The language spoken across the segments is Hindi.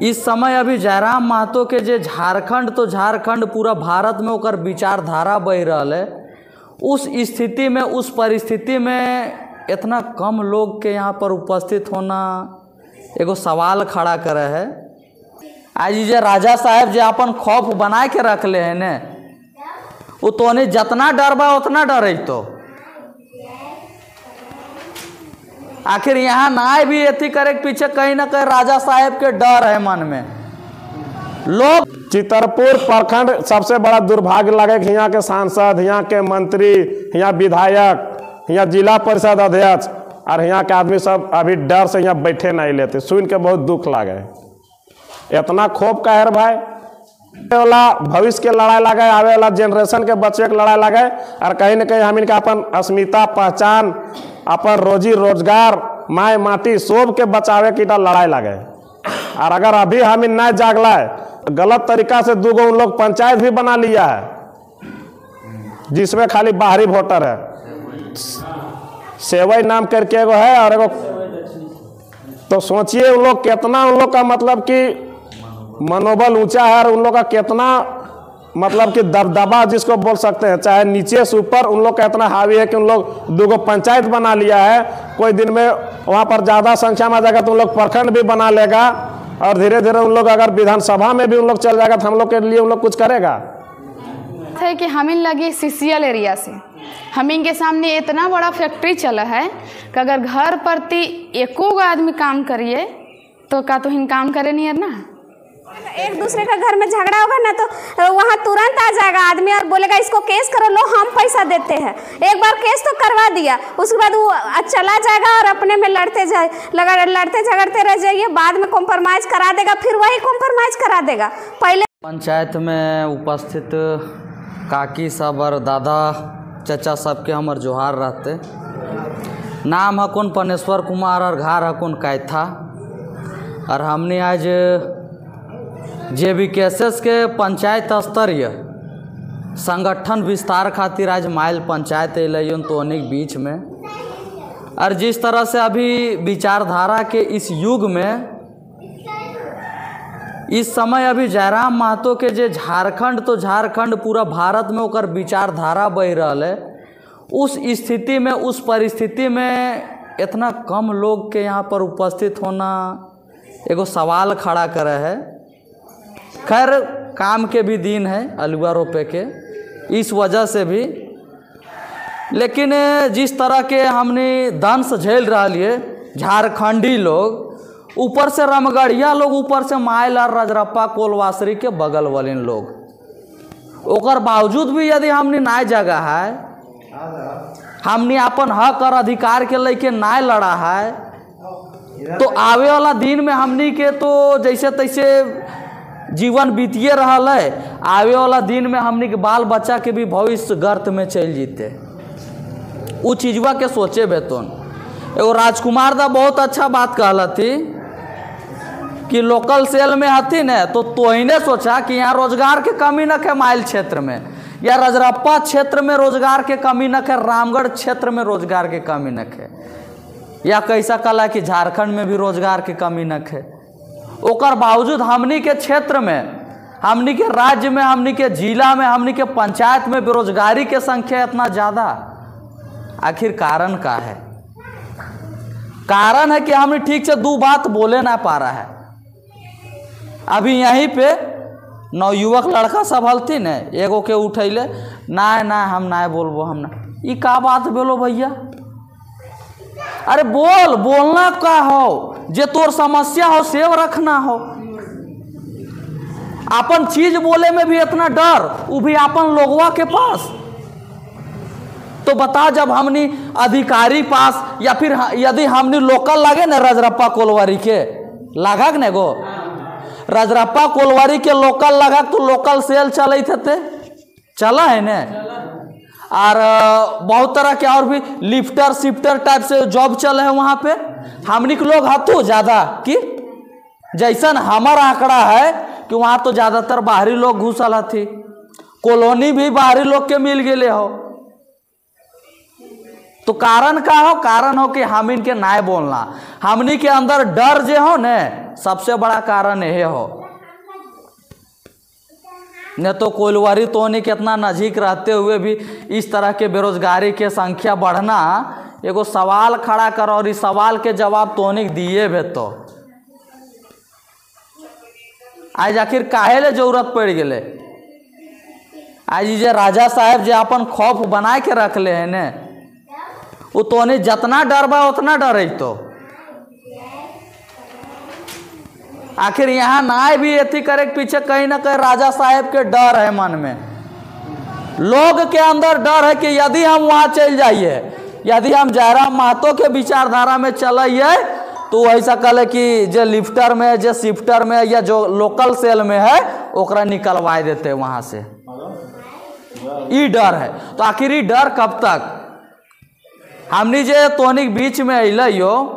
इस समय अभी जयराम महतो के जे झारखंड तो झारखंड पूरा भारत में ओकर विचारधारा बह रहा है, उस स्थिति में उस परिस्थिति में इतना कम लोग के यहाँ पर उपस्थित होना एगो सवाल खड़ा करे है। आज जे राजा साहब जे अपन खौफ बना के रख ले है ने, वो तो नहीं जितना डर बा उतना डर तो आखिर यहाँ ना भी एथी करे के पीछे कहीं ना कहीं राजा साहब के डर है मन में। लोग चितरपुर प्रखंड सबसे बड़ा दुर्भाग्य लगे कि यहाँ के सांसद, यहाँ के मंत्री, यहाँ विधायक, यहाँ जिला परिषद अध्यक्ष और यहाँ के आदमी सब अभी डर से यहाँ बैठे नहीं लेते। सुन के बहुत दुख लगे। इतना खौफ का है भाई, वाला भविष्य के लड़ाई लगे, आवे वाला जनरेशन के बच्चे के लड़ाई लगे और कहीं ना कहीं हम इनका अपन अस्मिता, पहचान, अपन रोजी रोजगार, माय माटी सब के बचावे की लड़ाई लगे। और अगर अभी हम इन नहीं जागला है, गलत तरीका से दूगो उन लोग पंचायत भी बना लिया है जिसमें खाली बाहरी वोटर है। सेवई नाम करके एगो है और एगो, तो सोचिए उन लोग कितना, उन लोग का मतलब कि मनोबल ऊंचा है और उन लोग का कितना मतलब कि दबदबा जिसको बोल सकते हैं, चाहे नीचे से ऊपर उन लोग का इतना हावी है कि उन लोग दूगो पंचायत बना लिया है। कोई दिन में वहाँ पर ज़्यादा संख्या में आ जाएगा तो उन लोग प्रखंड भी बना लेगा और धीरे धीरे उन लोग अगर विधानसभा में भी उन लोग चल जाएगा तो हम लोग के लिए उन लोग कुछ करेगा। है कि हम इन लगे सीसीएल एरिया से, हम इनके सामने इतना बड़ा फैक्ट्री चला है कि अगर घर प्रति एको आदमी काम करिए तो का तो हिन काम करे नहीं है ना। एक दूसरे का घर में झगड़ा होगा ना तो वहाँ तुरंत आ जाएगा आदमी और बोलेगा इसको केस करो, लो हम पैसा देते हैं। एक बार केस तो करवा दिया, उसके बाद वो चला जाएगा और अपने में लड़ते झगड़ते रह जाइए, बाद में कॉम्प्रोमाइज करा देगा, फिर वही कॉम्प्रोमाइज करा देगा। पहले पंचायत में उपस्थित काकी सब और दादा चाचा सबके हमर जोहार रहते। नाम हकुन पनेश्वर कुमार और घर हकुन कैथा और हमने आज JBKSS के पंचायत स्तरीय संगठन विस्तार खातिर आज माइल पंचायत अलन तो अनेक बीच में। और जिस तरह से अभी विचारधारा के इस युग में इस समय अभी जयराम महतो के जे झारखंड तो झारखंड पूरा भारत में ओकर विचारधारा बह रहा है, उस स्थिति में उस परिस्थिति में इतना कम लोग के यहाँ पर उपस्थित होना एगो सवाल खड़ा करे है। खैर काम के भी दिन है अलुआ रोपे के, इस वजह से भी, लेकिन जिस तरह के हमने दंश झेल रहा लिए झारखंडी लोग, ऊपर से रमगढ़िया लोग, ऊपर से माइल और रजरप्पा कोलवासरी के बगल वाले लोग, ओकर बावजूद भी यदि हमने नाय जगह है, हमने अपन हक और अधिकार के लेके नाय लड़ा है, तो आवे वाला दिन में हमनी के तो जैसे तैसे जीवन बीतिए रहा है, आवे वाला दिन में हमनी के बाल बच्चा के भी भविष्य गर्त में चल जीते। उ चीजवा के सोचे बेतन एगो राजकुमार दा बहुत अच्छा बात कहला थी कि लोकल सेल में हथी न तो तोहिने सोचा कि यहाँ रोजगार के कमी न है माइल क्षेत्र में, या रजरप्पा क्षेत्र में रोजगार के कमी न है, रामगढ़ क्षेत्र में रोजगार के कमी न है, या कैसा कला कि झारखंड में भी रोजगार के कमी न है। ओकर बावजूद हमनी के क्षेत्र में, हमनी के राज्य में, हमनी के जिला में, हमनी के पंचायत में बेरोजगारी के संख्या इतना ज़्यादा, आखिर कारण का है? कारण है कि हमने ठीक से दो बात बोले ना पा रहा है। अभी यहीं पे नवयुवक लड़का सब हलती न, एगो के उठैले ना हम ना बोलबो, हम ना, ये का बात बोलो भैया? अरे बोलना का हो, जे तोर समस्या हो सेव रखना हो। अपन चीज बोले में भी इतना डर, वो भी अपन लोगवा के पास। तो बता, जब हमनी अधिकारी पास या फिर यदि हमनी लोकल लगे न रजरप्पा कोलवारी के लगा न गो, रजरप्पा कोलवारी के लोकल लगा तो लोकल सेल चले थे, चला है न। और बहुत तरह के और भी लिफ्टर शिफ्टर टाइप से जॉब चले है वहाँ पे। हमनी के लोग हथो ज़्यादा कि जैसन हमारा आंकड़ा है कि वहाँ तो ज़्यादातर बाहरी लोग घुसल हथी, कॉलोनी भी बाहरी लोग के मिल गए हो। तो कारण का हो? कारण हो कि हम इनके नाय बोलना, हमनी के अंदर डर जे हो ने, सबसे बड़ा कारण यह हो। न तो कोइलवरी तोनी कितना नजीक रहते हुए भी इस तरह के बेरोजगारी के संख्या बढ़ना, एगो सवाल खड़ा करो और इस सवाल के जवाब तोनी दिए भी तो आज आखिर काहे ले जरूरत पड़ गए? आज जे राजा साहब जे अपन खौफ बना के रख ले है ने, वो तोनी जितना डर बा उतना डर तो आखिर यहाँ ना भी एथी करे के पीछे कहीं ना कहीं राजा साहब के डर है मन में। लोग के अंदर डर है कि यदि हम वहाँ चल जाइए, यदि हम जयराम महतो के विचारधारा में चलिए तो ऐसा कहे कि जो लिफ्टर में, जो शिफ्टर में या जो लोकल सेल में है ओकरा निकलवा देते वहाँ से। ई डर है। तो आखिर ई डर कब तक? हमनी जे तोनी बीच में अइलो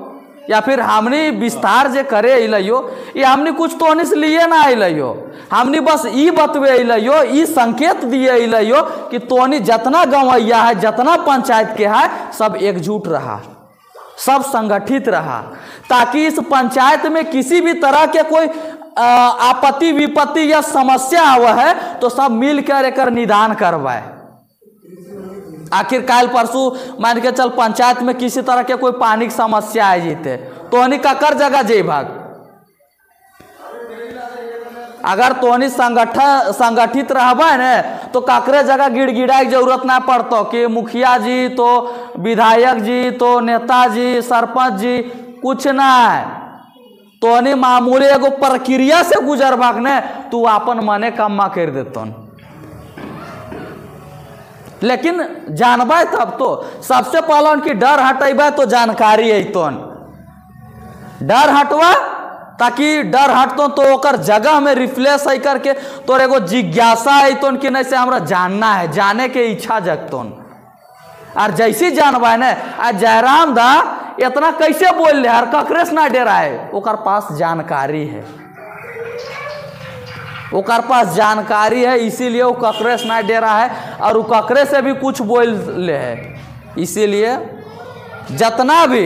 या फिर हमनी विस्तार जे करे अइलो, ये हमनी कुछ तोनी से लिए ना अइलो, हमनी बस ई बतवे अइलो, ई संकेत दिए अइलो कि तोनी जितना गंवैया है, जितना पंचायत के है, सब एकजुट रहा, सब संगठित रहा, ताकि इस पंचायत में किसी भी तरह के कोई आपत्ति विपत्ति या समस्या हुआ है तो सब मिलकर एक निदान करवाए। आखिर काल परसों मान के चल पंचायत में किसी तरह के कोई पानी की समस्या आ जीते तोहनी ककर जगह जे भाग? अगर तोहनी संगठित रहबे ने तो ककरे जगह गिड़गिड़ाए की जरूरत ना पड़तो कि मुखिया जी तो विधायक जी तो नेताजी सरपंच जी, कुछ ना है। तोहनी मामूली एगो प्रक्रिया से गुजर भाग ने तू अपन मने कम्मा कर देतन। लेकिन जानबे तब तो सबसे पहले उनकी डर हटेबे तो जानकारी अतन, डर हटवा ताकि डर हटतो तो ओकर जगह में रिफ्लेश है करके तोर एगो जिज्ञासा अतन कि नहीं से हमरा जानना है, जाने के इच्छा जगतन। और जैसे जानबे ने आज जयराम दा इतना कैसे बोल ले हर ककरे से ना डराए, ओकर पास जानकारी है, ओकर पास जानकारी है, इसीलिए वो ककरे से ना डरा है और वो ककरे से भी कुछ बोल ले है। इसीलिए जितना भी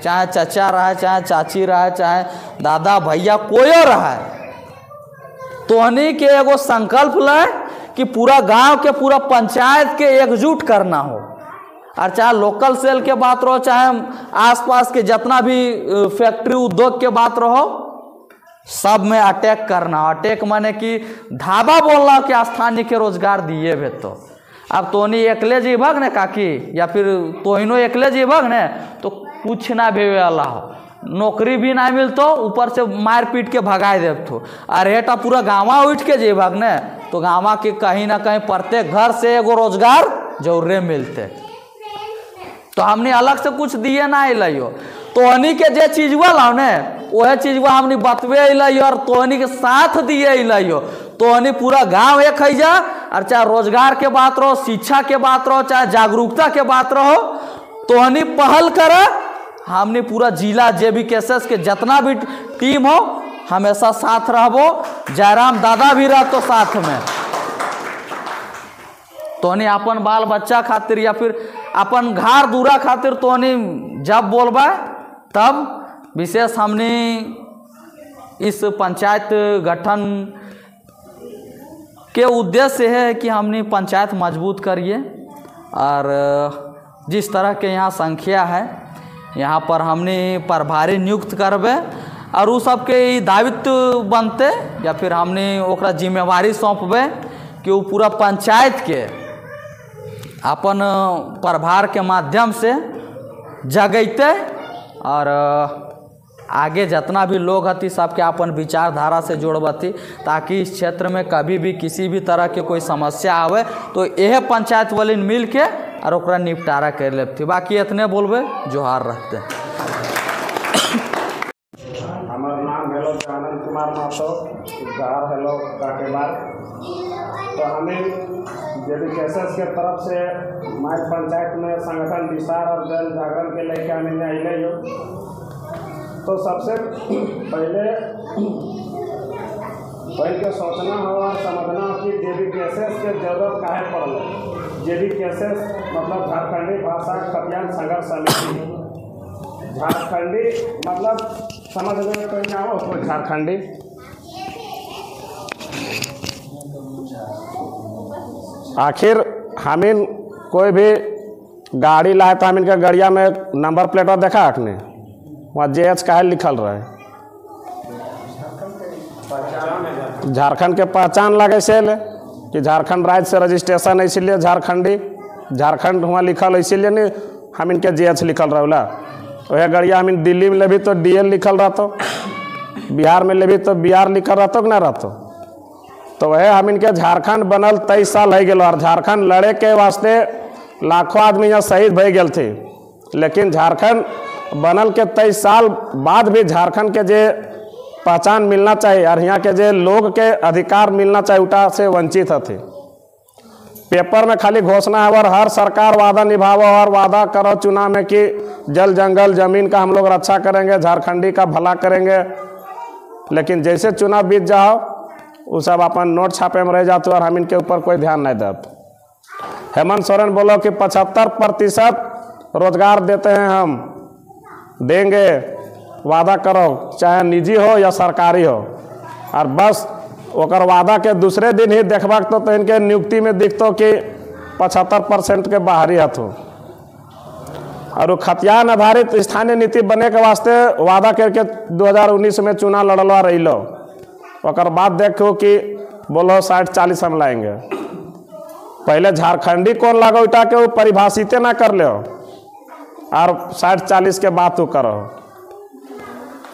चाहे चाचा रहा, चाहे चाची रहा, चाहे दादा भैया कोई रहा, तोहनी के एगो संकल्प ले कि पूरा गांव के पूरा पंचायत के एकजुट करना हो। और चाहे लोकल सेल के बात रहो, चाहे आसपास के जितना भी फैक्ट्री उद्योग के बात रहो, सब में अटैक करना। अटैक माने कि धाबा बोलना कि स्थानीय के रोजगार दिए भे तो अब तोनी एकले जीभग ने काकी या फिर तोहिनो एकले जीभग ने तो कुछ ना भी वाला हो, नौकरी भी ना मिलतो, ऊपर से मार पीट के भगाए देव तो। और हेटा पूरा गाँवा उठ के जीभग ने तो गाँवा के कहीं ना कहीं प्रत्येक घर से एगो रोजगार जरूर मिलते। तो हमने अलग से कुछ दिए ना अइलो, तोहनी के जे चीजवा लाओ ने वह चीजवा हमने बतवे अइलो और तोहनी के साथ दिए अइलो। तोहनी पूरा गांव एक है जा, और चाहे रोजगार के बात रहो, शिक्षा के बात रहो, चाहे जागरूकता के बात रहो, तोहनी पहल करे। हमने पूरा जिला JBKSS के जितना भी टीम हो हमेशा साथ रहबो, जयराम दादा भी रहतो साथ में। तोहनी अपन बाल बच्चा खातिर या फिर अपन घर दूरा खातिर तोहनी जब बोलबा तब विशेष हमने इस पंचायत गठन के उद्देश्य है कि हमने पंचायत मजबूत करिए। और जिस तरह के यहाँ संख्या है यहाँ पर हमने प्रभारी नियुक्त करबे और उ सबके दायित्व बनते या फिर हमने ओकरा जिम्मेवारी सौंपबे कि वो पूरा पंचायत के अपन प्रभार के माध्यम से जगैते और आगे जितना भी लोग हती सबके अपन विचारधारा से जोड़बती, ताकि इस क्षेत्र में कभी भी किसी भी तरह के कोई समस्या आवे तो यह पंचायत वाले मिल के और ओकरा निपटारा कर लेती। बाकी इतने बोलबे जोहार रहते। हमार नाम हेलो आनंद कुमार महतो, गाँव हेलो काटेबार। तो हमें JBKSS के तरफ से हमारे पंचायत में संगठन विस्तार और जन जागरण के लेके हमें अइले हो। तो सबसे पहले के सोचना हो और समझना हो कि JBKSS के जरूरत काहे पड़ल। जेडी केसेस मतलब झारखंडी भाषा कल्याण संघर्ष समिति, झारखंडी मतलब समझ में कोई ना हो उसको झारखंडी। आखिर हमिन कोई भी गाड़ी लाए तो हमिन के गाड़िया में नंबर प्लेट देखा आपने, वहाँ JH का लिखल रहे, झारखंड के पहचान लगे से ले कि झारखंड राज्य से रजिस्ट्रेशन है, इसीलिए झारखंडी, झारखंड वहाँ लिखल है इसीलिए नहीं हम इनके JH लिखल रहा। वह गड़िया हम दिल्ली में लेभी तो DL लिखल रहतो, बिहार में लेभी तो बिहार लिखल रहतो कि ना रहतो। तो वह हम इनके झारखंड बनल 23 साल हो गए और झारखंड लड़े के वास्ते लाखों आदमी यहाँ शहीद भे गए थे, लेकिन झारखंड बनल के 23 साल बाद भी झारखंड के जे पहचान मिलना चाहिए और यहाँ के जे लोग के अधिकार मिलना चाहिए उटा से वंचित थे। पेपर में खाली घोषणा है और हर सरकार वादा निभावो और वादा करो चुनाव में कि जल जंगल जमीन का हम लोग रक्षा करेंगे, झारखंडी का भला करेंगे, लेकिन जैसे चुनाव बीत जाओ वो सब अपन नोट छापे में रह जाते और हम इनके ऊपर कोई ध्यान नहीं देते। हेमंत सोरेन बोलो कि 75% रोजगार देते हैं, हम देंगे, वादा करो चाहे निजी हो या सरकारी हो, और बस ओकर वादा के दूसरे दिन ही देखबा तो इनके नियुक्ति में दिखतो कि 75% के बाहरी हथो। और वो खतियान आधारित स्थानीय नीति बने के वास्ते वादा करके 2019 में चुनाव लड़लवा रही लो, और बाद देखो कि बोलो 60-40 हम लाएंगे। पहले झारखंडी कौन लागो उठा के वो परिभाषित ना कर लो और 60-40 के बात तो करो,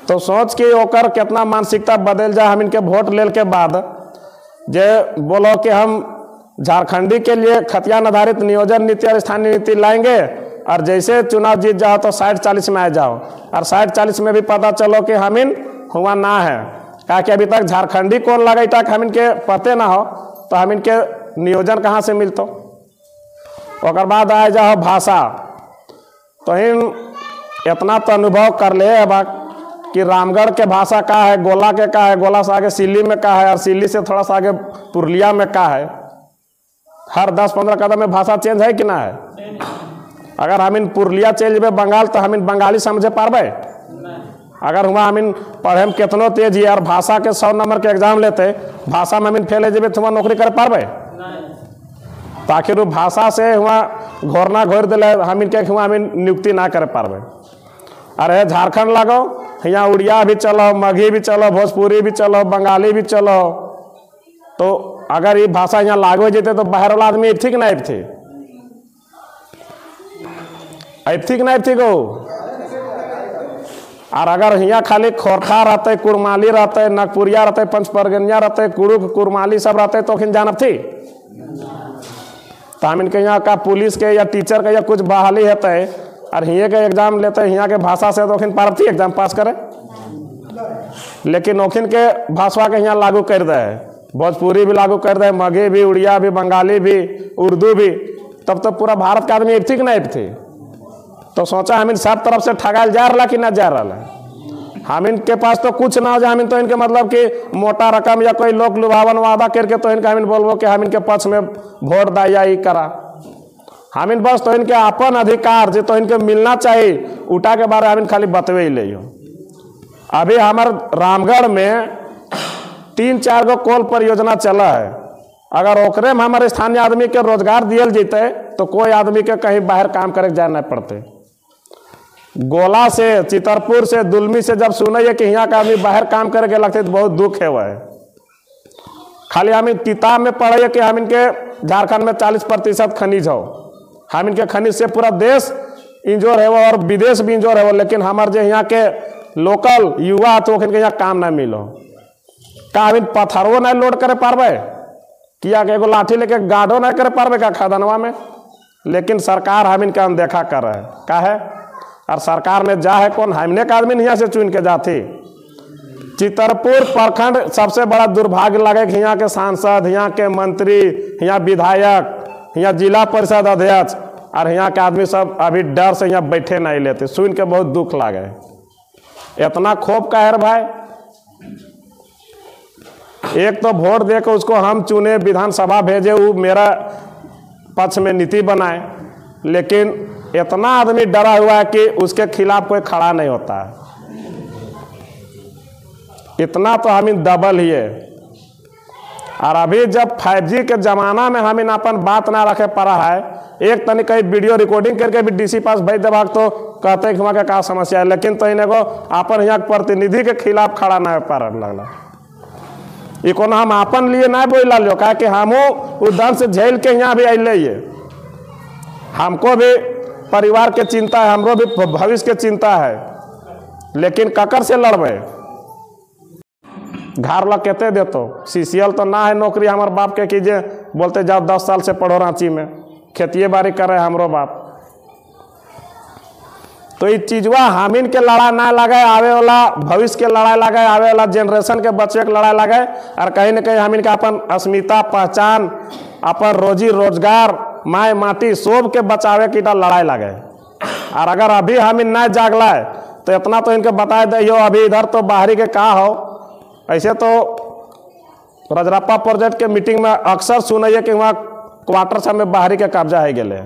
तो सोच कि ओकर कितना मानसिकता बदल जाए। हम इनके वोट ले के बाद जे बोलो कि हम झारखंडी के लिए खतियान आधारित नियोजन नीति और स्थानीय नीति लाएंगे और जैसे चुनाव जीत जाओ तो 60-40 में आ जाओ, और 60-40 में भी पता चलो कि हम इन हुआ ना है, क्या कि अभी तक झारखंडी कौन लगे तक हम इनके पते ना हो तो हम इनके नियोजन कहाँ से मिलतो। और बाद आ जाओ भाषा, तो इन इतना तो अनुभव कर ले अब कि रामगढ़ के भाषा का है, गोला के का है, गोला से आगे सिल्ली में का है, और सिल्ली से थोड़ा सा आगे पुरुलिया में का है। हर 10-15 कदम में भाषा चेंज है कि ना है। अगर हम इन पुरुलिया चल जाए बंगाल तो हम इन बंगाली समझे पारबे। अगर हुआ हम इन पढ़े में कितनो तेज है और भाषा के 100 नंबर के एग्जाम लेते, भाषा में हम इन फेल जेबे तो वहाँ नौकरी कर पारबे। तो आखिर वो भाषा से हुआ घोरना घोर दिले हम इनके हुआ हम नियुक्ति ना कर पारबे। अरे झारखंड लगो, यहाँ उड़िया भी चलो, मगही भी चलो, भोजपुरी भी चलो, बंगाली भी चलो, तो अगर ये भाषा यहाँ लागू हो जाते तो बाहर वाला आदमी ठीक ना थे, ठीक ना ठीक हो। और अगर यहाँ खाली खोरखा रहते, कुरमाली रहते, नागपुरिया रहते, पंचपरगनिया रहते, कुरुक कुरमाली सब रहते तो खिन जानब थी। तो हम इनके यहाँ का पुलिस के या टीचर के या कुछ बहाली है और हिये के एग्जाम लेते हैं, यहाँ के भाषा से तो पार थी एग्जाम पास करे, लेकिन ओखिन के भाषा के यहाँ लागू कर दे, भोजपुरी भी लागू कर दे, मगही भी, उड़िया भी, बंगाली भी, उर्दू भी, तब तो पूरा भारत का आदमी एक थी कि नहीं थी। तो सोचा हम इन सब तरफ से ठगाल जा रहा कि ना जा रहा है। हम इनके पास तो कुछ ना हो जाए, हम इन तो इनके मतलब कि मोटा रकम या कोई लोक लुभावन वादा करके तो इनका हम बोलबो कि हम इनके पक्ष में वोट दा या ही करा। हम इन बस तो इनके अपन अधिकार जो तो इनके मिलना चाहिए उठा के बारे हम इन खाली बतवे ही ले। अभी हमारे रामगढ़ में 3-4 गो कोल परियोजना चला है, अगर ओकरे में हमारे स्थानीय आदमी के रोजगार दियल जीते तो कोई आदमी के कहीं बाहर काम करे जाना पड़ते। गोला से, चितरपुर से, दुलमी से जब सुने कि यहाँ का आदमी बाहर काम करे के लगते तो बहुत दुख है। वह खाली हम इन किताब में पढ़े कि हम इनके झारखंड में 40% खनिज हो, हम इनके खनिज से पूरा देश इंजोर है वो और विदेश भी इंजोर है वो, लेकिन हमारे जो यहाँ के लोकल युवा तो इनके यहाँ काम ना मिलो। का हम इन पत्थरों नहीं लोड करे पारबे, किया एगो लाठी लेके गार्डो नहीं करे पारबे का खदानवा में। लेकिन सरकार हम इनका अनदेखा कर रहे हैं का है, और सरकार में जा है कौन, हमने का आदमी यहाँ से चुन के जाती। चितरपुर प्रखंड सबसे बड़ा दुर्भाग्य लगे कि यहाँ के सांसद, यहाँ के मंत्री, यहाँ विधायक, यहाँ जिला परिषद अध्यक्ष और यहाँ के आदमी सब अभी डर से यहाँ बैठे नहीं लेते, सुन के बहुत दुख लगे। इतना खोप का है भाई, एक तो वोट देकर उसको हम चुने, विधानसभा भेजे, वो मेरा पक्ष में नीति बनाए, लेकिन इतना आदमी डरा हुआ है कि उसके खिलाफ कोई खड़ा नहीं होता है। इतना तो हम दबल ही है। और अभी जब 5G के ज़माना में हम अपन बात ना रखे पड़ा है, एक तनी कहीं वीडियो रिकॉर्डिंग करके भी DC पास भेज देबाक तो कहते हैं कि वहाँ के का समस्या है, लेकिन तो इनको अपन यहाँ प्रतिनिधि के खिलाफ खड़ा ना पा लगला। ये कोनो हम अपन लिए ना बोला लो, कहा कि हमो उदन से झेल के यहाँ भी अले ये, हमको भी परिवार के चिंता है, हमरो भी भविष्य के चिंता है, लेकिन ककर से लड़बे? घर वाला कहते दे तो CCL तो ना है नौकरी हमारे बाप के कीजिए, बोलते जाओ 10 साल से पढ़ो रांची में, खेतिए बाड़ी करे हमरो बाप। तो ये चीजवा हमीन के लड़ाई ना लगे, आवे वाला भविष्य के लड़ाई लगे, आवे वाला जनरेशन के बच्चे के लड़ाई लगे, और कहीं ना कहीं हमीन के अपन अस्मिता पहचान, अपन रोजी रोजगार, माए माटी सब के बचावे की लड़ाई लगे। और अगर अभी हमीन ना जागला है तो इतना तो इनके बता दे, अभी इधर तो बाहरी के कहा हो, ऐसे तो रजरप्पा प्रोजेक्ट के मीटिंग में अक्सर सुनिए कि वहाँ क्वार्टर सब में बाहरी के कब्जा है गए।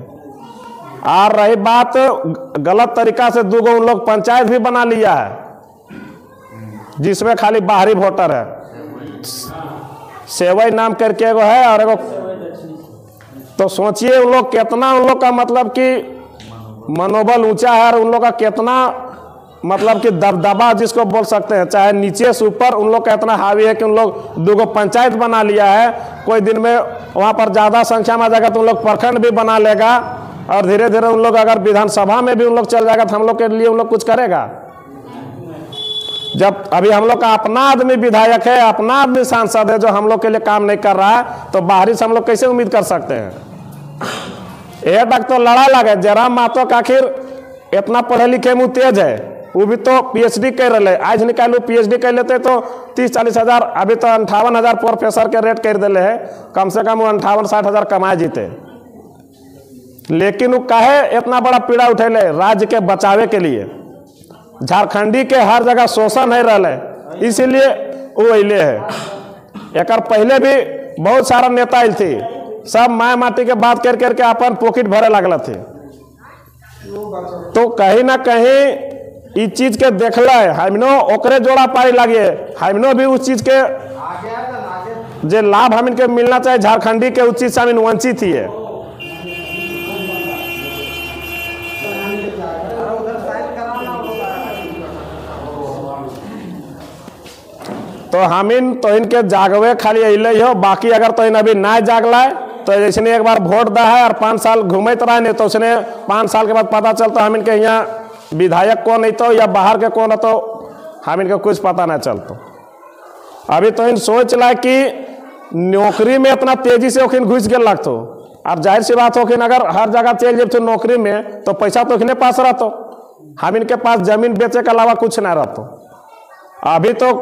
और रही बात गलत तरीका से दूगो उन लोग पंचायत भी बना लिया है, जिसमें खाली बाहरी वोटर है, सेवई नाम करके एगो है और एगो। तो सोचिए उन लोग कितना, उन लोग का मतलब कि मनोबल ऊंचा है, और उन लोग का कितना मतलब कि दबदबा जिसको बोल सकते हैं, चाहे नीचे से ऊपर उन लोग का इतना हावी है कि उन लोग दूगो पंचायत बना लिया है। कोई दिन में वहाँ पर ज़्यादा संख्या में आ जाएगा तो उन लोग प्रखंड भी बना लेगा, और धीरे धीरे उन लोग अगर विधानसभा में भी उन लोग चल जाएगा तो हम लोग के लिए उन लोग कुछ करेगा। जब अभी हम लोग का अपना आदमी विधायक है, अपना आदमी सांसद है जो हम लोग के लिए काम नहीं कर रहा है, तो बाहरी से हम लोग कैसे उम्मीद कर सकते हैं? ये तक तो लड़ा लगे। जयराम महतो का आखिर इतना पढ़े लिखे में तेज है, वो भी तो PhD कर रहे, आज निकालू PhD कर लेते तो 30-40 हज़ार, अभी तो 58,000 प्रोफेसर के रेट कर दिले है, कम से कम वो 58-60 हज़ार कमाए जीते। लेकिन वो काहे इतना बड़ा पीड़ा उठेले राज्य के बचावे के लिए? झारखंडी के हर जगह शोषण है रहे, इसीलिए वो अले है। एक पहले भी बहुत सारा नेता आयल थी, सब माय माटी के बात कर करके अपन पॉकेट भरे लगल थे। तो कहीं ना कहीं इस चीज के देखल हमनो ओकरे जोड़ा पाई लगे, हमनो भी उस चीज के जे लाभ हम इनके मिलना चाहिए झारखंडी के, उस चीज से हम वंचित ही है। तो हमिन तो इनके जागवे खाली अले हो, बाकी अगर तो इन अभी ना जागला है तो इसने एक बार वोट दा है और 5 साल घूमते रहे, नहीं तो उसने 5 साल के बाद पता चलता हम इनके यहाँ विधायक कौन है तो या बाहर के कौन है, तो हम इनका कुछ पता ना चलता। अभी तो इन सोच ला कि नौकरी में इतना तेजी से ओखिन घुस गए लगतो, और जाहिर सी बात होखिन अगर हर जगह चल जब तो नौकरी में तो पैसा तो इनके पास रहता, हम इनके पास जमीन बेचे के अलावा कुछ ना रहता। अभी तो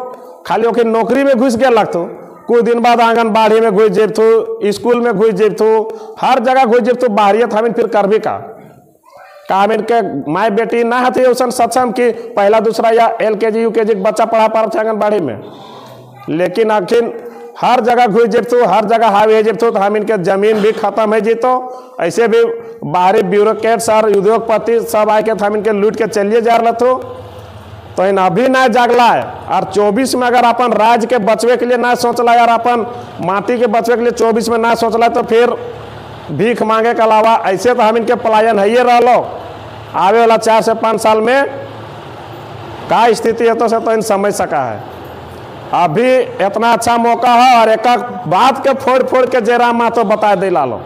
खाली ओखिन नौकरी में घुस गए लगतो, कुछ दिन बाद आंगनबाड़ी में घुस जेबथू, स्कूल में घुस जेबथू, हर जगह घुस जेबथू। बाहरियत हम फिर कर भी का हम इनके माए बेटी ना हती उसन सक्षम कि पहला दूसरा या LKG UKG बच्चा पढ़ा पा रहे आंगनबाड़ी में, लेकिन आखिर हर जगह घुस जेबथू, हर जगह हावी जेबथू, तो हम इनके जमीन भी खत्म है जीतो। ऐसे भी बाहरी ब्यूरोक्रेट्स और उद्योगपति सब आके हम इनके लूट के चलिए जा रहे थे। तो इन अभी ना जागला है, और 24 में अगर अपन राज्य के बचवे के लिए ना सोचला, यार अपन माटी के बचवे के लिए 24 में ना सोचला, तो फिर भीख मांगे के अलावा ऐसे तो हम इनके पलायन है रहो। आवे वाला 4 से 5 साल में का स्थिति है तो इन समझ सका है। अभी इतना अच्छा मौका है, और एक बात के फोड़ फोड़ के जयराम महतो बता दे लो।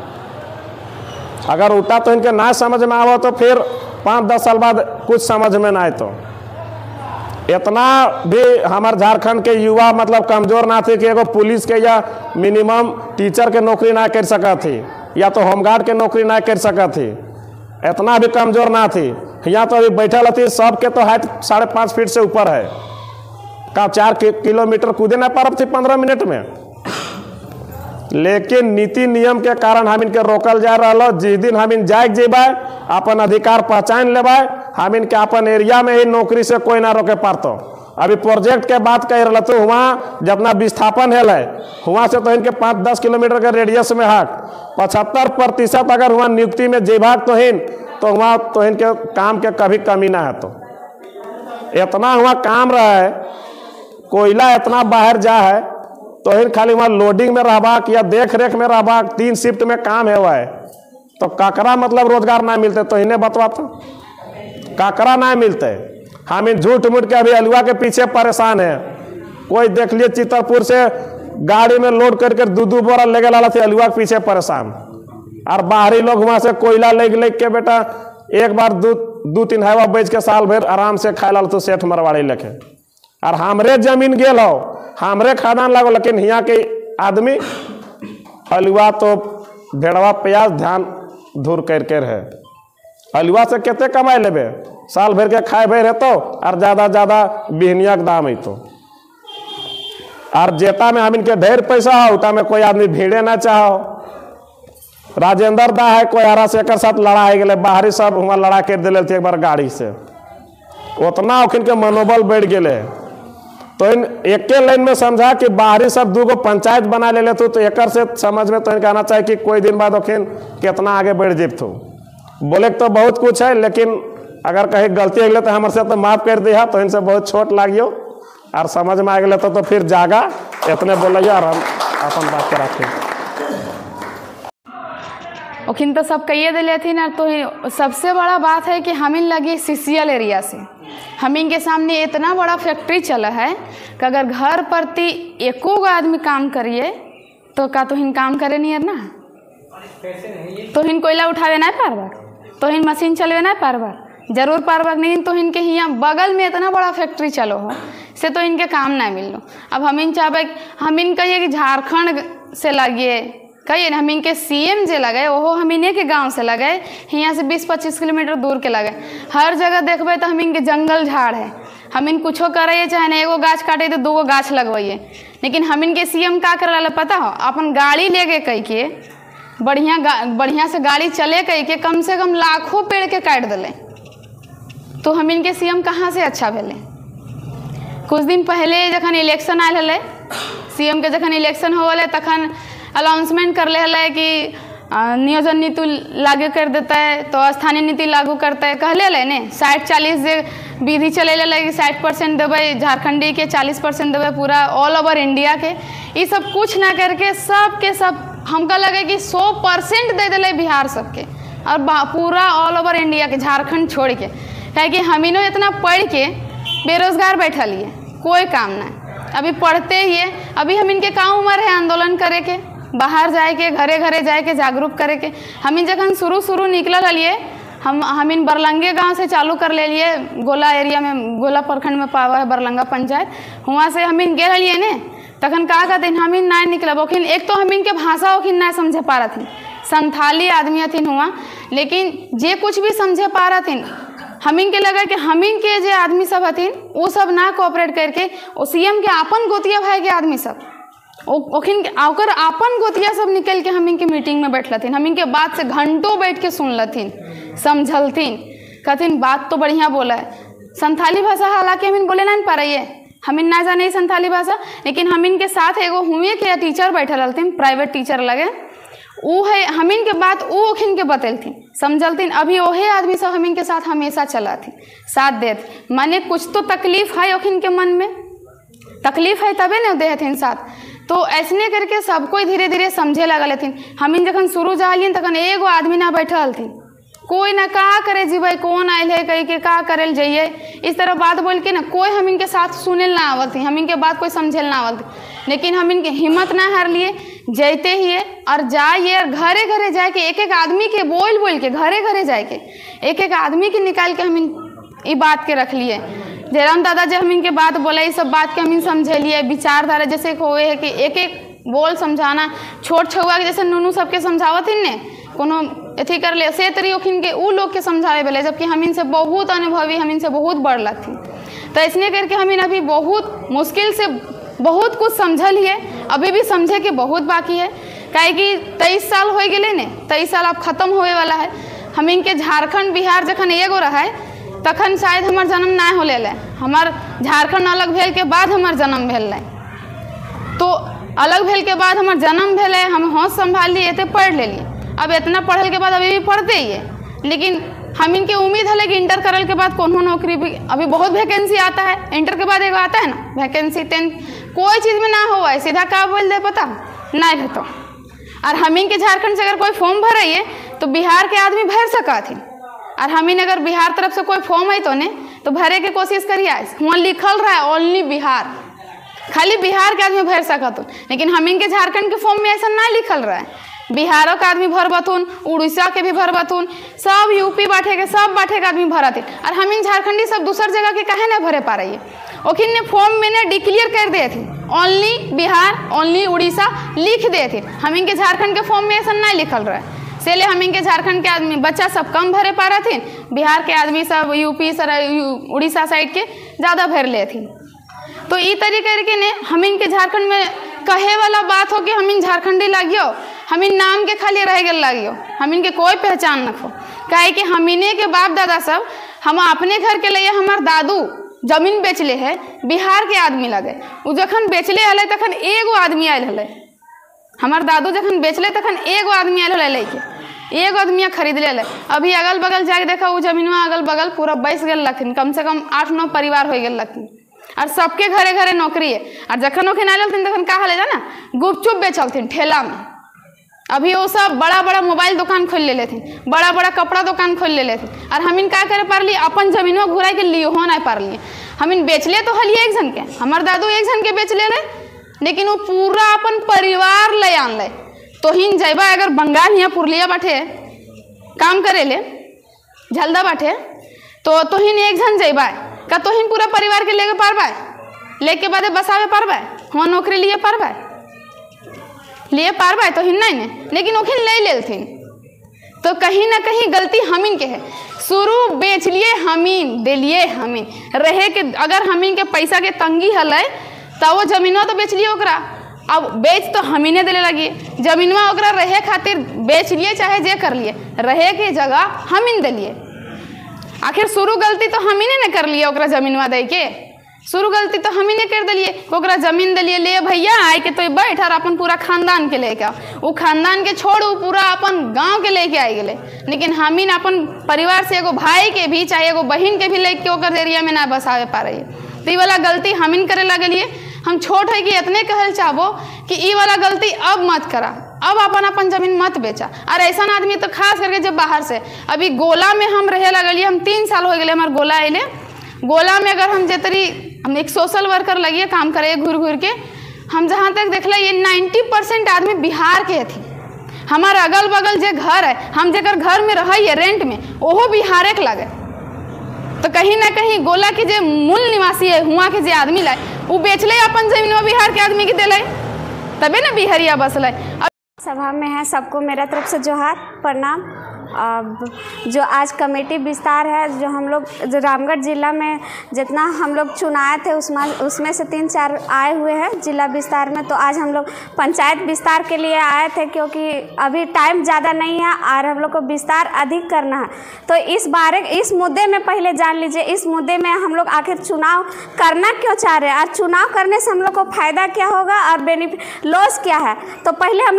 अगर उल्टा तो इनके ना समझ में आवो तो फिर 5-10 साल बाद कुछ समझ में ना आए। तो इतना भी हमारे झारखंड के युवा मतलब कमजोर ना थे कि एगो पुलिस के या मिनिमम टीचर के नौकरी ना कर सका थी, या तो होमगार्ड के नौकरी ना कर सका थी। इतना भी कमजोर ना थी। यहाँ तो अभी बैठल थी, सबके तो हाइट 5.5 फीट से ऊपर है, का 4 किलोमीटर कूदे ना पारब थी 15 मिनट में। लेकिन नीति नियम के कारण हम इनके रोकल जा रहा। जिस दिन हम इन जाग जेबे, अपन अधिकार पहचान लेबे, हम इनके अपन एरिया में ही नौकरी से कोई ना रोके पारतो। अभी प्रोजेक्ट के बात कह रहा तो वहाँ जितना विस्थापन है वहाँ से तो इनके 5-10 किलोमीटर के रेडियस में हक 75% अगर वहाँ नियुक्ति में जेभाग तो वहाँ तो इनके काम के कभी कमी ना है। तो इतना वहाँ काम रहा है, कोयला इतना बाहर जा है तो इन खाली वहाँ लोडिंग में रहबाक या देख रेख में रहबाक 3 शिफ्ट में काम है वह है तो काकरा मतलब रोजगार ना मिलते। तो इन्हें बतवाता काकरा ना मिलते। हम इन झूठ मूठ के अभी अलुआ के पीछे परेशान है। कोई देख लिए चित्रपुर से गाड़ी में लोड करके 2-2 बोरा ले गया थे अलुआ के पीछे परेशान, और बाहरी लोग वहां से कोयला लेग के बेटा एक बार 2-3 हवा बेच के साल भर आराम से खाए ला तो सेठ मरवाड़ी लेके। और हमरे जमीन गेल हो, हमरे खादान लगो, लेकिन यहाँ के आदमी अलुआ तो भेड़वा प्याज ध्यान धूर करके है। अलुआ से कितने कमाए लेबे, साल भर के खाए भर है तो, और ज़्यादा बिहनिया के दाम है तो। और जेता में हम इनके ढेर पैसा हो उता में कोई आदमी भीड़े ना चाहो। राजेंद्र दा है कोई आरा से एक साथ लड़ा गए, बाहरी सब वहाँ लड़ा कर दिले थे एक बार गाड़ी से, उतना ओखिन के मनोबल बढ़ गए। तो इन एक लाइन में समझा कि बाहरी सब 2 पंचायत बना ले तो एक से समझ में तो इनका आना चाहिए कि कोई दिन बाद ओखिन कितना आगे बढ़ जीत हो। बोले तो बहुत कुछ है, लेकिन अगर कहीं गलती अगले तो हमारे से तो माफ कर दिया तो इनसे बहुत छोट लागियो और समझ में आ गए तो फिर जागा इतने बोलिए और हम अपन बात के रखें। ओखिन तो सब कहिए दिले थी ना। तो सबसे बड़ा बात है कि हमिन लगी सीसीएल एरिया से हमिन के सामने इतना बड़ा फैक्ट्री चला है कि अगर घर प्रति एको आदमी काम करिए तो का तो हिन काम करे नहीं है ना, तो हिन कोयला उठावे ना पारबार, तो हिन मशीन चलवे ना पारबार, जरूर पारबार नहीं। तो इनके यहाँ बगल में इतना बड़ा फैक्ट्री चलो हो से तो इनके काम ना मिल लो। अब हमिन चाहे हमिन कहिए कि झारखंड से लगिए, कहिए ना हम इनके सीएम जे लगे वो हम इन्हें के गांव से लगे, यहाँ से 20-25 किलोमीटर दूर के लगे। हर जगह देखबे तो हम इनके जंगल झाड़ है, हम इन कुछो करे चाहे ना एगो गाछ काटे तो 2 गाछ लगवाइए। लेकिन हम इनके सीएम का कर ला पता हो, अपन गाड़ी ले गए कह के बढ़िया से गाड़ी चले कह के कम से कम लाखों पेड़ के काट दिले। तो हम इनके सीएम कहाँ से अच्छा भेले। कुछ दिन पहले जखन इलेक्शन आयल है, सीएम के जखन इलेक्शन हो गए तखन अनाउंसमेंट कर ले है कि नियोजन नीति लागू कर देता है तो स्थानीय नीति लागू करता है। कहले है ने 60-40 जे विधि चले लगे 60% देवे झारखंडी के, 40% देवे पूरा ऑल ओवर इंडिया के। ये सब कुछ ना करके सब के सब हमका लगे कि 100% दे दिले बिहार सबके और पूरा ऑल ओवर इंडिया के, झारखंड छोड़ के। क्या कि हमीनो इतना पढ़ के बेरोजगार बैठल है, कोई काम ना। अभी पढ़ते ही है, अभी हम इनके का उम्र है आंदोलन करे के, बाहर जाए के, घरे घरे जाए के जागरूक करे के। हम इन जखन शुरू निकल रहिए, हम इन बरलंगे गांव से चालू कर ले लिए, गोला एरिया में, गोला प्रखंड में पावा है बरलंगा पंचायत, वहाँ से हम इन गे रहिए ने तखन का कहते हम इन ना निकलब। ओखिन एक तो हम इनके भाषा ओखिन ना समझे पा रही, संथाली आदमी हथिन हुआ, लेकिन जे कुछ भी समझे पा रही हम इनके लगा कि हम इनके जे आदमी सब हथिन वो सब ना कोऑपरेट करके ओ सीएम के आपन गोतिया भाई के आदमी सब ओखिन आकर आपन गोतिया सब निकल के हम इनके मीटिंग में बैठलथिन, हम इनके बात से घंटों बैठ के सुनलथिन, समझलथिन, कहथिन बात तो बढ़िया बोला है। संथाली भाषा हालांकि हम इन बोले ना पा रही है, हम इन ना जाने संथाली भाषा, लेकिन हम इनके साथ एगो हुए के टीचर बैठल हथिन, प्राइवेट टीचर लगे, वो है हम इनके बात वो ओखिन के बतलथिन, समझलथिन। अभी वही आदमी सब हम इनके साथ हमेशा चलाथिन, साथ देते। माने कुछ तो तकलीफ है ओखिन के मन में, तकलीफ है तबे न देहथिन साथ। तो ऐसने करके सब कोई धीरे धीरे समझे लगल हथिन। हम इन जखन शुरू जालियन तखन एगो आदमी ना बैठल हथिन, कोई ना का करे जीवे, कौन आयल है कह के का करे जाइए, इस तरह बात बोल के ना कोई हम इनके साथ सुने ना आवत थी, हम इनके बात कोई समझे ना आवत थी। लेकिन हम इनके हिम्मत ना हार लिए, जाते ही है और जाइए और घरे घरे जाए के एक आदमी के बोल के घरे घरे जाए के एक आदमी के निकाल के हम इन बात के रख लिए। जयराम दादा जब हम इनके बात बोले, इस सब बात के हम इन समझे लिए, विचारधारा जैसे हुए है कि एक बोल समझाना, छोट छुआ के जैसे नूनू सबके समझावत ने कोनो अथी कर ले से तरी ओखिन के उ लोग के समझावे वाले, जबकि हम इनसे बहुत अनुभवी, हम इनसे बहुत बड़ लगती। तो इसने करके हम इन अभी बहुत मुश्किल से बहुत कुछ समझल है, अभी भी समझे के बहुत बाकी है। काहे कि 23 साल हो गए ने, 23 साल अब खत्म होए वाला है। हम इनके झारखंड बिहार जखन एगो रहा है, तखन शायद हमार जन्म ना हो ले। हमार झारखंड अलग भेल के बाद हमार जन्म भेल है। तो अलग भेल के बाद हमार जन्म भेल है, हम होश संभाल लिए एते पढ़ लेली। अब इतना पढ़ल के बाद अभी भी पढ़ते ही है, लेकिन हम इनके उम्मीद है कि इंटर करल के बाद कोनो नौकरी भी अभी बहुत वैकेंसी आता है। इंटर के बाद एगो आता है ना वैकेंसी, 10 कोई चीज़ में ना हुआ है, सीधा का बोल दे पता नहीं भेटो। और हमीन के झारखंड से अगर कोई फॉर्म भराइए तो बिहार के आदमी भर सका थी। और हमीन अगर बिहार तरफ से कोई फॉर्म है तो ने तो भरे के कोशिश करिए। वहाँ लिखल रहा है ओनली बिहार, खाली बिहार के आदमी भर सकत। लेकिन हमीन के झारखंड के फॉर्म में ऐसा ना लिखल रहा है। बिहारों का आदमी भर बतून, उड़ीसा के भी भर बतून, सब यूपी बांटे के सब बांटे के आदमी भरा थे। और हमीन झारखंडी सब दूसर जगह के कहे ना भरे पा रही है। ओखिन ने फॉर्म में ने डिक्लेयर कर दिए थे ओनली बिहार ओनली उड़ीसा लिख दिए थे। हमीन के झारखंड के फॉर्म में ऐसा नहीं लिखल रहा है। इसलिए हमीन के झारखंड के आदमी बच्चा सब कम भरे पा रहे थे, बिहार के आदमी सब यूपी उड़ीसा साइड के ज़्यादा भर ले थे। तो ये तरीके के ने हमीन के झारखंड में कहे वाला बात हो कि हमीन झारखंडी लागियो, हमीन नाम के खाली रह गए लागियो, हमीन के कोई पहचान न हो। काहे कि हमीने के बाप दादा सब हम अपने घर के लिए हमार दादू जमीन बेचले है, बिहार के आदमी लगे। उ जखन बेचले हले तखन एगो आदमी आयल हले। हमार दादू जखन बेचले तखन एगो आदमी आयल हले लेके, एगो आदमी खरीद ले। अभी अगल बगल जाके देखा वो जमीनवा अगल बगल पूरा बैस गए लखिन, कम से कम 8-9 परिवार हो गए लखिन। और सबके घरे घरे नौकरी है। और जखन ओखिन आयल हथिन तखन का हले जाना गुपचुप बेचलथिन ठेला में। अभी वो सब बड़ा बड़ा मोबाइल दुकान खोल ले लेथिन, बड़ा बड़ा कपड़ा दुकान खोल ले लेथिन। और हमीन का करे पारली अपन जमीनों घुराई के लिए हो नहीं पारली। हमीन बेचले तो हलिए एक जन के, हमार दादू एक जन के बेच ले रहे, लेकिन वो पूरा अपन परिवार ले आन ले। तो हिन जैबा अगर बंगाल यहाँ पुरलिया बाटे काम करे ले झलदा बाटे तो हिन एक जन जैबा का तो हिन पूरा परिवार के लेके पारबा, लेके बादे बसावे पारबा, वहाँ नौकरी लिए पारबा तो हिन नहीं ने, लेकिन ओखिन ले लेथिन। तो कहीं ना कहीं गलती हमीन के है। शुरू बेच लिए हमीन, दिलिए हमीन रहे के। अगर हमीन के पैसा के तंगी हल तो वो जमीनवा तो बेच लिए ओकरा, अब बेच तो हमीने दिले लगी जमीनवा ओकरा रहे खातिर बेच लिए, चाहे जे कर लिए रहे के जगह हमीन दिलिए। आखिर शुरू गलती तो हमीने ने कर लिए, ओकरा जमीनवा दे के शुरू गलती तो हमीने कर दिलिए। ओकरा जमीन दिलिए, ले भैया आए के तो बैठ और अपन पूरा खानदान के लेके वो खानदान के छोड़ वो पूरा अपन गांव के लेके आई गए। लेकिन हमीन अपन परिवार से एगो भाई के भी चाहे एगो बहन के भी लेके ओकर एरिया में ना बसावे पा रही है। तो ये वाला गलती हमीन करे लगे। हम छोट है कि इतने कहल चाहबो कि ये वाला गलती अब मत करा, अब अपन जमीन मत बेचा। और ऐसा आदमी तो खास करके जब बाहर से अभी गोला में हम रहे लगलिए, हम 3 साल हो गए हमारे गोला अले। गोला में अगर हम जेतरी हम एक सोशल वर्कर लगिए काम करे घूर घूर के, हम जहाँ तक देखल ये 90% आदमी बिहार के थी। हमारे अगल बगल जे घर है, हम जेकर घर में रहिए रेंट में, ओहो बिहारे के लगे। तो कहीं ना कहीं गोला के जे मूल निवासी है हुआ के जे आदमी लाए वो बेचले अपन जमीन बिहार के आदमी के दिले, तबे ना बिहारिया बसले। सभा में है सबको मेरा तरफ से जोहार प्रणाम। अब जो आज कमेटी विस्तार है, जो हम लोग जो रामगढ़ जिला में जितना हम लोग चुनाए थे उसमें से 3-4 आए हुए हैं जिला विस्तार में। तो आज हम लोग पंचायत विस्तार के लिए आए थे, क्योंकि अभी टाइम ज़्यादा नहीं है और हम लोग को विस्तार अधिक करना है। तो इस मुद्दे में पहले जान लीजिए, इस मुद्दे में हम लोग आखिर चुनाव करना क्यों चाह रहे हैं और चुनाव करने से हम लोग को फ़ायदा क्या होगा और बेनिफिट लॉस क्या है। तो पहले हम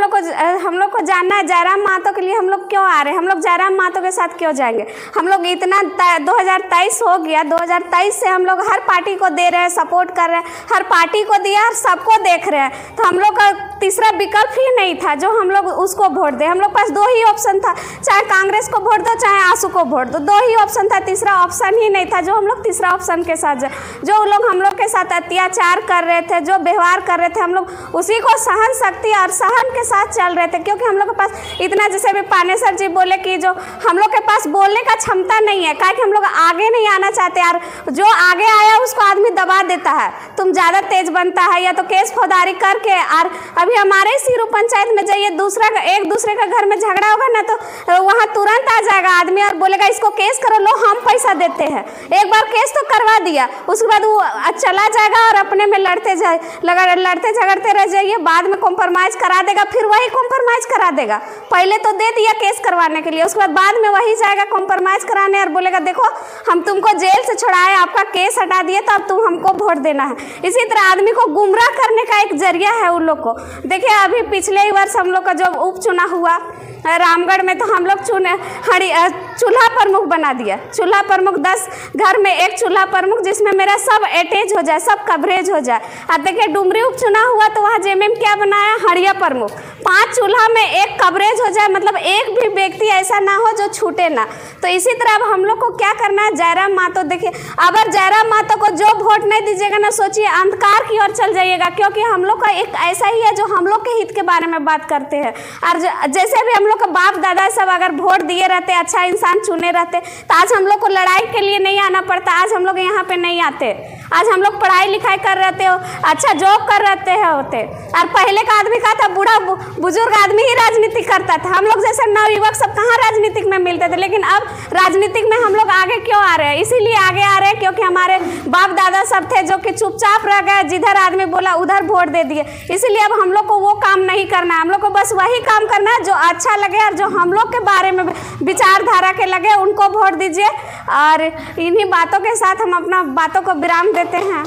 लोग को जानना है जयराम महतो के लिए हम लोग क्यों आ रहे हैं, हम लोग जयराम महतो के साथ क्यों जाएंगे। हम लोग इतना 2023 हो गया, 2023 से हम लोग हर पार्टी को दे रहे हैं, सपोर्ट कर रहे हैं, हर पार्टी को दिया और सबको देख रहे हैं। तो हम लोग का तीसरा विकल्प ही नहीं था जो हम लोग उसको वोट दें। हम लोग पास 2 ही ऑप्शन था, चाहे कांग्रेस को वोट दो चाहे आंसू को वोट दो, 2 ही ऑप्शन था, तीसरा ऑप्शन ही नहीं था। जो हम लोग तीसरा ऑप्शन के साथ जो लोग हम लोग के साथ अत्याचार कर रहे थे, जो व्यवहार कर रहे थे, हम लोग उसी को सहन शक्ति और सहन के साथ चल रहे थे। क्योंकि हम लोग के पास इतना, जैसे भी पानेसर जी बोले कि जो हम लोग के पास बोलने का क्षमता नहीं है, काहे कि हम लोग आगे नहीं आना चाहते यार। जो आगे आया उसको आदमी दबा देता है, तुम ज़्यादा तेज बनता है या तो केस फौजदारी करके। और अभी हमारे सिरू पंचायत में जाइए, एक दूसरे का घर में झगड़ा होगा ना तो वहाँ तुरंत आ जाएगा आदमी और बोलेगा इसको केस करो, लो हम पैसा देते हैं। एक बार केस तो करवा दिया, उसके बाद वो चला जाएगा और अपने में लड़ते झगड़ते रह जाइए, बाद में कॉम्प्रोमाइज़ करा देगा, फिर वही कॉम्प्रोमाइज़ करा देगा। पहले तो दे दिया केस करवाने के लिए, उसके बाद में वही जाएगा कॉम्प्रोमाइज़ कराने और बोलेगा देखो हम तुमको जेल से छुड़ाए, आपका केस हटा दिए तो अब तुम हमको वोट देना है। इसी तरह आदमी को गुमराह करने का एक जरिया है उन लोग को। देखिए अभी पिछले ही वर्ष हम लोग का जो उपचुनाव हुआ रामगढ़ में, तो हम लोग चूल्हा प्रमुख बना दिया। चूल्हा प्रमुख 10 घर में एक चूल्हा प्रमुख, जिसमें मेरा सब अटैच हो जाए, सब कवरेज हो जाए। और देखिए डुमरी उपचुनाव हुआ तो वहाँ जेएमएम क्या बनाया, हड़िया प्रमुख, 5 चूल्हा में एक कवरेज हो जाए, मतलब एक भी व्यक्ति ऐसा ना हो जो छूटे ना। तो इसी तरह अब हम लोग को क्या करना है, जयराम महतो, देखिए अगर जयराम महतो को जो वोट नहीं दीजिएगा ना, सोचिए अंधकार की ओर चल जाइएगा, क्योंकि हम लोग का एक ऐसा ही है जो हम लोग के हित के बारे में बात करते हैं। और जैसे भी हम लोग का बाप दादा सब अगर वोट दिए रहते, अच्छा इंसान चुने रहते, तो आज हम लोग को लड़ाई के लिए नहीं आना पड़ता, आज हम लोग यहाँ पे नहीं आते, आज हम लोग पढ़ाई लिखाई कर रहते हो, अच्छा जॉब कर रहते हैं होते। और पहले का आदमी का था, बूढ़ा बुजुर्ग आदमी ही राजनीति करता था, हम लोग जैसे नवयुवक सब कहाँ राजनीतिक में मिलते थे। लेकिन अब राजनीतिक में हम लोग आगे क्यों आ रहे हैं, इसीलिए आगे आ रहे हैं क्योंकि हमारे बाप दादा सब थे जो कि चुपचाप रह गए, जिधर आदमी बोला उधर वोट दे दिए। इसीलिए अब हम लोग को वो काम नहीं करना है, हम लोग को बस वही काम करना है जो अच्छा लगे और जो हम लोग के बारे में विचारधारा के लगे, उनको वोट दीजिए। और इन्हीं बातों के साथ हम अपना बातों को विराम देते हैं।